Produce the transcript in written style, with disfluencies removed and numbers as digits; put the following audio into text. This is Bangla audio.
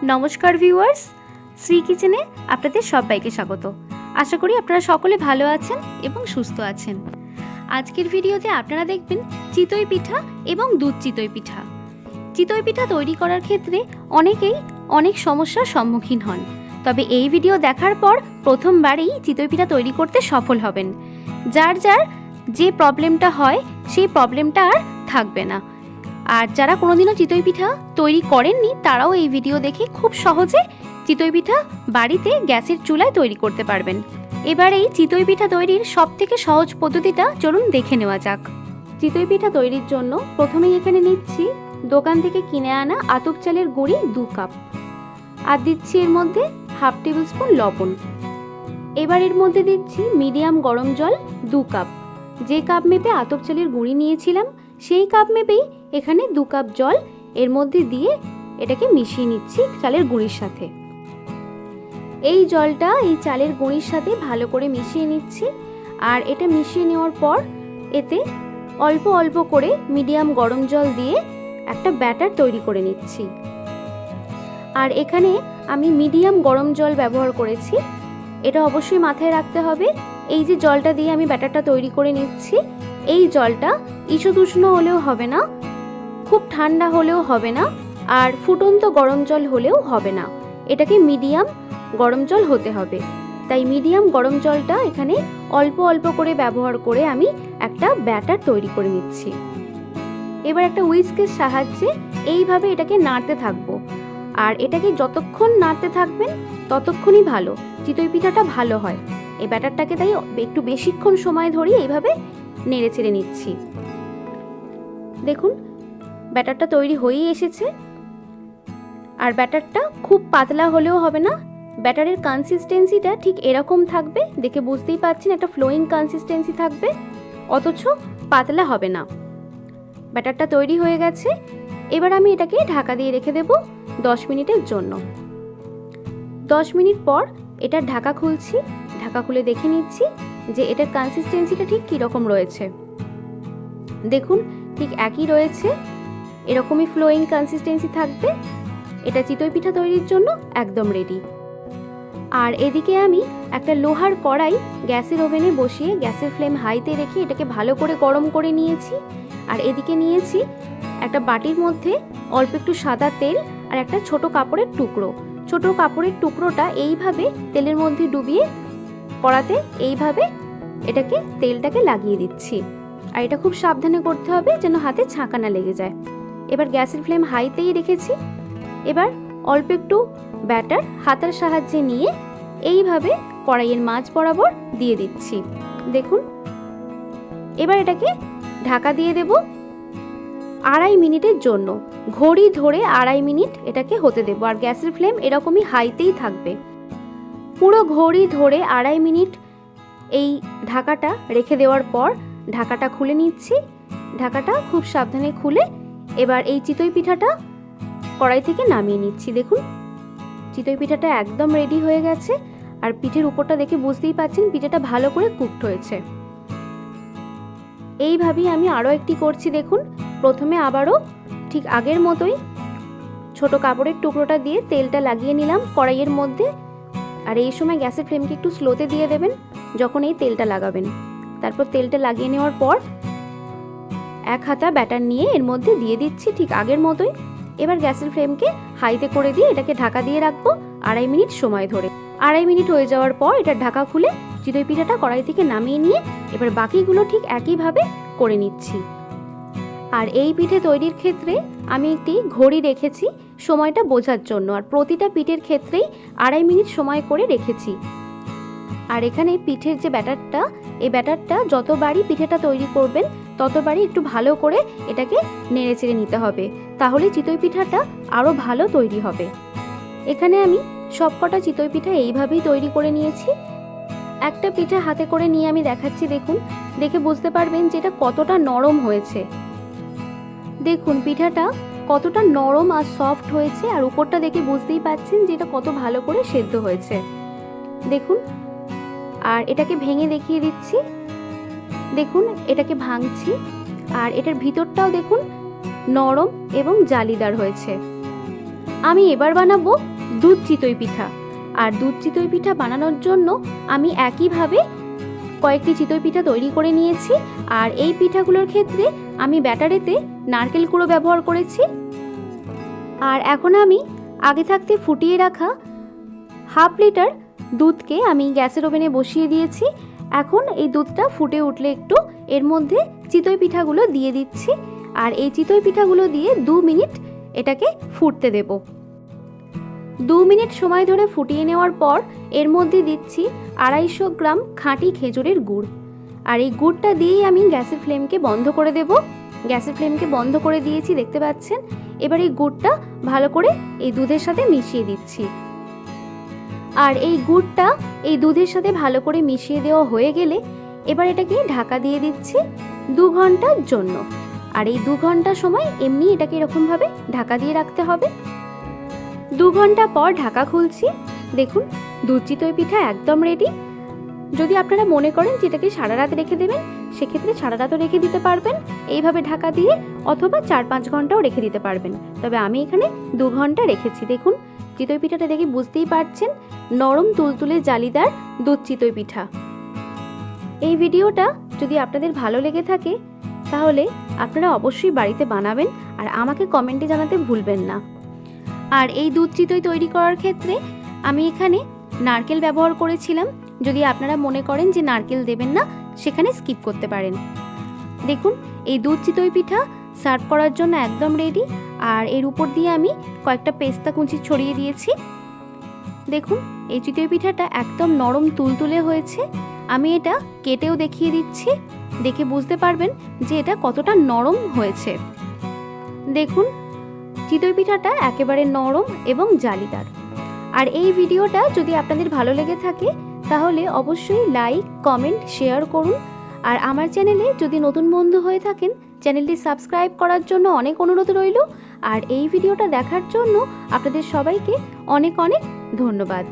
নমস্কার ভিউয়ার্স, শ্রী কিচেনে আপনাদের সবাইকে স্বাগত। আশা করি আপনারা সকলে ভালো আছেন এবং সুস্থ আছেন। আজকের ভিডিওতে আপনারা দেখবেন চিতই পিঠা এবং দুধ চিতই পিঠা। চিতই পিঠা তৈরি করার ক্ষেত্রে অনেকেই অনেক সমস্যার সম্মুখীন হন, তবে এই ভিডিও দেখার পর প্রথমবারেই চিতই পিঠা তৈরি করতে সফল হবেন। যার যে প্রবলেমটা হয় সেই প্রবলেমটা আর থাকবে না। আর যারা কোনোদিনও চিতই পিঠা তৈরি করেননি তারাও এই ভিডিও দেখে খুব সহজে চিতই পিঠা বাড়িতে গ্যাসের চুলায় তৈরি করতে পারবেন। এবার এই চিতই পিঠা তৈরির সবথেকে সহজ পদ্ধতিটা চলুন দেখে নেওয়া যাক। চিতই পিঠা তৈরির জন্য প্রথমেই এখানে নিচ্ছি দোকান থেকে কিনে আনা আতপ চালের গুঁড়ি 2 কাপ, আর দিচ্ছি এর মধ্যে হাফ টেবিল স্পুন লবণ। এবার এর মধ্যে দিচ্ছি মিডিয়াম গরম জল 2 কাপ। যে কাপ মেপে আতপ চালের গুঁড়ি নিয়েছিলাম সেই কাপ মেপেই এখানে 2 কাপ জল এর মধ্যে দিয়ে এটাকে মিশিয়ে নিচ্ছি চালের গুঁড়ির সাথে। এই জলটা এই চালের গুঁড়ির সাথে ভালো করে মিশিয়ে নিচ্ছি। আর এটা মিশিয়ে নেওয়ার পর এতে অল্প অল্প করে মিডিয়াম গরম জল দিয়ে একটা ব্যাটার তৈরি করে নিচ্ছি। আর এখানে আমি মিডিয়াম গরম জল ব্যবহার করেছি, এটা অবশ্যই মাথায় রাখতে হবে। এই যে জলটা দিয়ে আমি ব্যাটারটা তৈরি করে নিচ্ছি, এই জলটা ঈষদুষ্ণ হলেও হবে না, খুব ঠান্ডা হলেও হবে না, আর ফুটন্ত গরম জল হলেও হবে না। এটাকে মিডিয়াম গরম জল হতে হবে। তাই মিডিয়াম গরম জলটা এখানে অল্প অল্প করে ব্যবহার করে আমি একটা ব্যাটার তৈরি করে নিচ্ছি। এবার একটা হুইস্কের সাহায্যে এইভাবে এটাকে নাড়তে থাকবো। আর এটাকে যতক্ষণ নাড়তে থাকবেন ততক্ষণই ভালো, চিতই পিঠাটা ভালো হয়। এই ব্যাটারটাকে তাই একটু বেশিক্ষণ সময় ধরে এইভাবে নেড়ে চেড়ে নিচ্ছি। দেখুন ব্যাটারটা তৈরি হয়েই এসেছে। আর ব্যাটারটা খুব পাতলা হলেও হবে না, ব্যাটারের কনসিস্টেন্সিটা ঠিক এরকম থাকবে, দেখে বুঝতেই পাচ্ছেন একটা ফ্লোয়িং কনসিস্টেন্সি থাকবে, অথচ পাতলা হবে না। ব্যাটারটা তৈরি হয়ে গেছে। এবার আমি এটাকে ঢাকা দিয়ে রেখে দেব 10 মিনিটের জন্য। 10 মিনিট পর এটার ঢাকা খুলছি। ঢাকা খুলে দেখে নিচ্ছি যে এটার কনসিস্টেন্সিটা ঠিক কীরকম রয়েছে। দেখুন ঠিক একই রয়েছে, এরকমই ফ্লোয়িং কনসিস্টেন্সি থাকবে। এটা চিতই পিঠা তৈরির জন্য একদম রেডি। আর এদিকে আমি একটা লোহার কড়াই গ্যাসের ওভেনে বসিয়ে গ্যাসের ফ্লেম হাইতে রেখে এটাকে ভালো করে গরম করে নিয়েছি। আর এদিকে নিয়েছি একটা বাটির মধ্যে অল্প একটু সাদা তেল আর একটা ছোট কাপড়ের টুকরো। ছোট কাপড়ের টুকরোটা এইভাবে তেলের মধ্যে ডুবিয়ে কড়াতে এইভাবে এটাকে তেলটাকে লাগিয়ে দিচ্ছি। আর এটা খুব সাবধানে করতে হবে যেন হাতে ছাঁকা না লেগে যায়। এবার গ্যাসের ফ্লেম হাইতেই রেখেছি। এবার অল্প একটু ব্যাটার হাতের সাহায্যে নিয়ে এইভাবে কড়াইয়ের মাঝ বরাবর দিয়ে দিচ্ছি। দেখুন এবার এটাকে ঢাকা দিয়ে দেব 2.5 মিনিটের জন্য। ঘড়ি ধরে 2.5 মিনিট এটাকে হতে দেব। আর গ্যাসের ফ্লেম এরকমই হাইতেই থাকবে। পুরো ঘড়ি ধরে 2.5 মিনিট এই ঢাকাটা রেখে দেওয়ার পর ঢাকাটা খুলে নিচ্ছি। ঢাকাটা খুব সাবধানে খুলে এবার এই চিতই পিঠাটা কড়াই থেকে নামিয়ে নিচ্ছি। দেখুন চিতই পিঠাটা একদম রেডি হয়ে গেছে। আর পিঠের উপরটা দেখে বুঝতেই পাচ্ছেন পিঠাটা ভালো করে কুকড হয়েছে। এইভাবেই আমি আরও একটি করছি। দেখুন প্রথমে আবারও ঠিক আগের মতোই ছোট কাপড়ের টুকরোটা দিয়ে তেলটা লাগিয়ে নিলাম কড়াইয়ের মধ্যে। আর এই সময় গ্যাসের ফ্লেমকে একটু স্লোতে দিয়ে দেবেন যখন এই তেলটা লাগাবেন। তারপর তেলটা লাগিয়ে নেওয়ার পর এক হাতা ব্যাটার নিয়ে এর মধ্যে দিয়ে দিচ্ছি ঠিক আগের মতোই। এবার গ্যাসের ফ্লেমকে হাইতে করে দিয়ে এটাকে ঢাকা দিয়ে রাখবো 2.5 মিনিট সময় ধরে। 2.5 মিনিট হয়ে যাওয়ার পর এটার ঢাকা খুলে চিতই পিঠাটা কড়াই থেকে নামিয়ে নিয়ে এবার বাকিগুলো ঠিক একইভাবে করে নিচ্ছি। আর এই পিঠে তৈরির ক্ষেত্রে আমি একটি ঘড়ি রেখেছি সময়টা বোঝার জন্য। আর প্রতিটা পিঠের ক্ষেত্রেই 2.5 মিনিট সময় করে রেখেছি। আর এখানে পিঠের যে ব্যাটারটা, এই ব্যাটারটা যতবারই পিঠেটা তৈরি করবেন ততবারই একটু ভালো করে এটাকে নেড়ে চেড়ে নিতে হবে, তাহলে চিতই পিঠাটা আরও ভালো তৈরি হবে। এখানে আমি সবকটা চিতই পিঠা এইভাবেই তৈরি করে নিয়েছি। একটা পিঠা হাতে করে নিয়ে আমি দেখাচ্ছি। দেখুন দেখে বুঝতে পারবেন যে এটা কতটা নরম হয়েছে। দেখুন পিঠাটা কতটা নরম আর সফট হয়েছে। আর উপরটা দেখে বুঝতেই পাচ্ছেন যে এটা কত ভালো করে সেদ্ধ হয়েছে। দেখুন আর এটাকে ভেঙে দেখিয়ে দিচ্ছি। দেখুন এটাকে ভাঙছি আর এটার ভিতরটাও দেখুন নরম এবং জালিদার হয়েছে। আমি এবার বানাবো দুধ চিতই পিঠা। আর দুধ চিতই পিঠা বানানোর জন্য আমি একইভাবে কয়েকটি চিতই পিঠা তৈরি করে নিয়েছি। আর এই পিঠাগুলোর ক্ষেত্রে আমি ব্যাটারেতে নারকেল কুড়ো ব্যবহার করেছি। আর এখন আমি আগে থাকতে ফুটিয়ে রাখা 1/2 লিটার দুধকে আমি গ্যাসের ওভেনে বসিয়ে দিয়েছি। এখন এই দুধটা ফুটে উঠলে একটু এর মধ্যে চিতই পিঠাগুলো দিয়ে দিচ্ছি। আর এই চিতই পিঠাগুলো দিয়ে 2 মিনিট এটাকে ফুটতে দেব। 2 মিনিট সময় ধরে ফুটিয়ে নেওয়ার পর এর মধ্যে দিচ্ছি 250 গ্রাম খাঁটি খেজুরের গুড়। আর এই গুড়টা দিয়েই আমি গ্যাসের ফ্লেমকে বন্ধ করে দেব। গ্যাসের ফ্লেমকে বন্ধ করে দিয়েছি, দেখতে পাচ্ছেন। এবার এই গুড়টা ভালো করে এই দুধের সাথে মিশিয়ে দিচ্ছি। আর এই গুড়টা এই দুধের সাথে ভালো করে মিশিয়ে দেওয়া হয়ে গেলে এবার এটাকে ঢাকা দিয়ে দিচ্ছি 2 ঘন্টার জন্য। আর এই 2 ঘন্টা সময় এমনি এটাকে এরকমভাবে ঢাকা দিয়ে রাখতে হবে। 2 ঘন্টা পর ঢাকা খুলছি। দেখুন, দুধ চিতই পিঠা একদম রেডি। যদি আপনারা মনে করেন যে এটাকে সারা রাত রেখে দেবেন, সেক্ষেত্রে সারা রাতও রেখে দিতে পারবেন এইভাবে ঢাকা দিয়ে, অথবা 4-5 ঘন্টাও রেখে দিতে পারবেন। তবে আমি এখানে 2 ঘন্টা রেখেছি। দেখুন, চিতই পিঠাটা দেখে বুঝতেই পারছেন, নরম তুলতুলে জালিদার দুধ চিতই পিঠা। এই ভিডিওটা যদি আপনাদের ভালো লেগে থাকে তাহলে আপনারা অবশ্যই বাড়িতে বানাবেন আর আমাকে কমেন্টে জানাতে ভুলবেন না। আর এই দুধ চিতই তৈরি করার ক্ষেত্রে আমি এখানে নারকেল ব্যবহার করেছিলাম। যদি আপনারা মনে করেন যে নারকেল দেবেন না, সেখানে স্কিপ করতে পারেন। দেখুন, এই দুধ চিতই পিঠা সার্ভ করার জন্য একদম রেডি। আর এর উপর দিয়ে আমি কয়েকটা পেস্তা কুচি ছড়িয়ে দিয়েছি। দেখুন, এই চিতই পিঠাটা একদম নরম তুলতুলে হয়েছে। আমি এটা কেটেও দেখিয়ে দিচ্ছি, দেখে বুঝতে পারবেন যে এটা কতটা নরম হয়েছে। দেখুন, চিতই পিঠাটা একেবারে নরম এবং জালিদার। আর এই ভিডিওটা যদি আপনাদের ভালো লেগে থাকে তাহলে অবশ্যই লাইক, কমেন্ট, শেয়ার করুন। আর আমার চ্যানেলে যদি নতুন বন্ধু হয়ে থাকেন, চ্যানেলটি সাবস্ক্রাইব করার জন্য অনেক অনুরোধ রইল। আর এই ভিডিওটা দেখার জন্য আপনাদের সবাইকে অনেক অনেক ধন্যবাদ।